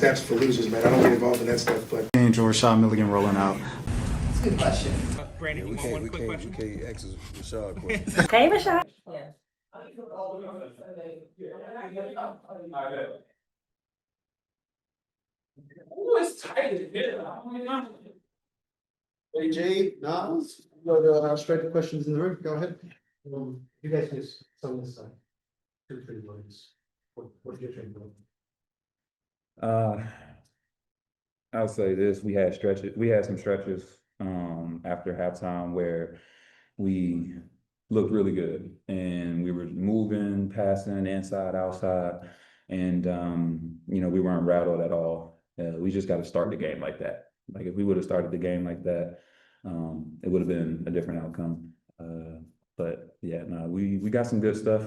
stats for losers, man. I don't get involved in that stuff, but. Angel Rashad Milligan rolling out. That's a good question. Brandon, we can't ask Rashad a question. Hey, Rashad. Yeah. Ooh, it's tight in here. AJ, Naz, straight to questions in the room. Go ahead. You guys can just some of this side. 2, 3 words. What's your training? I'll say this: we had stretches. We had some stretches after halftime where we looked really good, and we were moving, passing inside, outside, and we weren't rattled at all. We just got to start the game like that. Like if we would have started the game like that, it would have been a different outcome. But yeah, no, we got some good stuff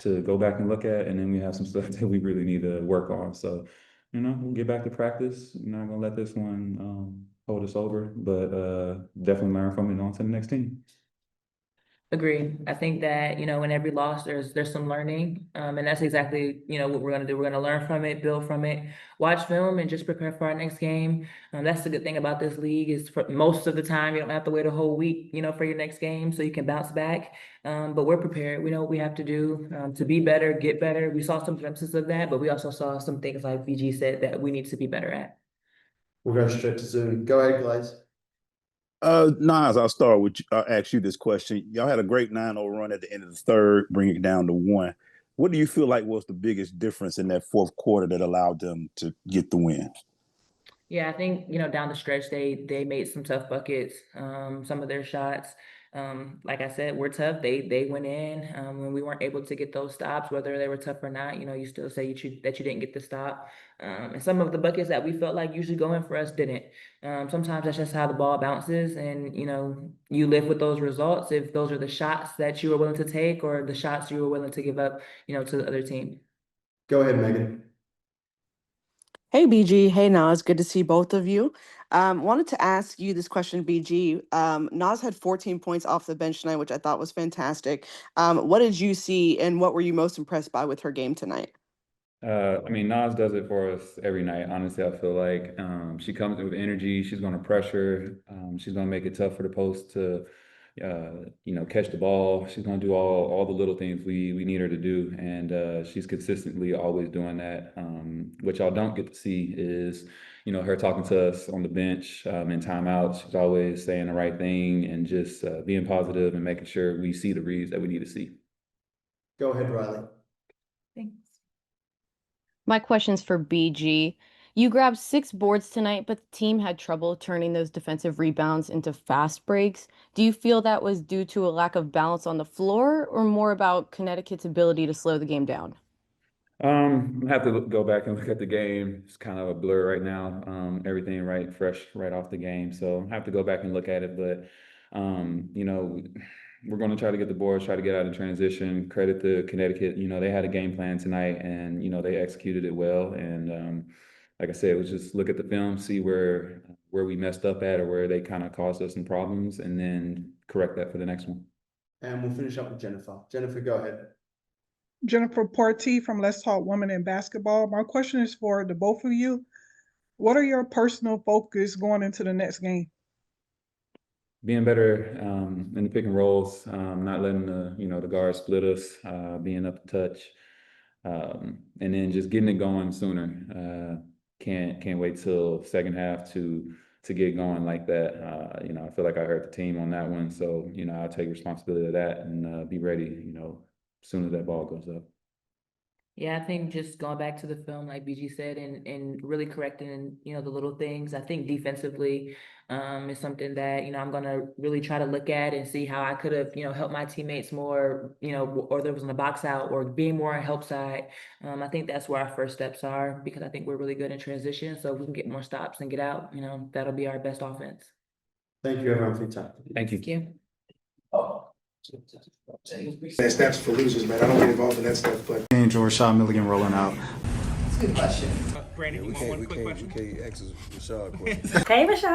to go back and look at, and then we have some stuff that we really need to work on. So, we'll get back to practice. We're not gonna let this one hold us over, but definitely learn from it and on to the next team. Agreed. I think that, in every loss, there's some learning. And that's exactly, what we're going to do. We're going to learn from it, build from it, watch film, and just prepare for our next game. That's the good thing about this league is for most of the time, you don't have to wait a whole week, for your next game, so you can bounce back. But we're prepared. We know what we have to do to be better, get better. We saw some glimpses of that, but we also saw some things like BG said that we need to be better at. We'll go straight to Zoom. Go ahead, Glaze. Naz, I'll start with you. I'll ask you this question. Y'all had a great 9-0 run at the end of the third, bring it down to 1. What do you feel like was the biggest difference in that fourth quarter that allowed them to get the win? Yeah, I think, down the stretch, they made some tough buckets, some of their shots. Like I said, we're tough. They went in when we weren't able to get those stops, whether they were tough or not. You still say that you didn't get the stop. And some of the buckets that we felt like usually going for us didn't. Sometimes that's just how the ball bounces, and you live with those results if those are the shots that you were willing to take or the shots you were willing to give up, to the other team. Go ahead, Megan. Hey, BG. Hey, Naz. Good to see both of you. Wanted to ask you this question, BG. Naz had 14 points off the bench tonight, which I thought was fantastic. What did you see, and what were you most impressed by with her game tonight? Naz does it for us every night. Honestly, I feel like she comes in with energy. She's going to pressure. She's going to make it tough for the post to, catch the ball. She's going to do all the little things we need her to do, and she's consistently always doing that. What y'all don't get to see is, her talking to us on the bench in timeouts. She's always saying the right thing and just being positive and making sure we see the reads that we need to see. Go ahead, Riley. Thanks. My question's for BG. You grabbed 6 boards tonight, but the team had trouble turning those defensive rebounds into fast breaks. Do you feel that was due to a lack of balance on the floor, or more about Connecticut's ability to slow the game down? I have to go back and look at the game. It's kind of a blur right now. Everything fresh right off the game. So I have to go back and look at it. But, we're going to try to get the boards, try to get out of transition. Credit to Connecticut. They had a game plan tonight, and, they executed it well. And like I said, it was just look at the film, see where we messed up at or where they kind of caused us some problems, and then correct that for the next one. And we'll finish up with Jennifer. Jennifer, go ahead. Jennifer Partee from Let's Talk Women in Basketball. My question is for the both of you. What are your personal focus going into the next game? Being better in the pick and rolls, not letting the guards split us, being up to touch, and then just getting it going sooner. Can't wait till second half to get going like that. I feel like I hurt the team on that one, so I'll take responsibility of that and be ready. As soon as that ball goes up. Yeah, I think just going back to the film, like BG said, and really correcting, the little things. I think defensively is something that, I'm going to really try to look at and see how I could have, helped my teammates more, or there was in the box out or being more on help side. I think that's where our first steps are, because I think we're really good in transition. So if we can get more stops and get out, that'll be our best offense. Thank you, everyone, for your time. Thank you. Thank you. Stats for losers, man. I don't get involved in that stuff, but. Angel Rashad Milligan rolling out. That's a good question. Brandon, We can't ask Rashad a question. Hey, Rashad.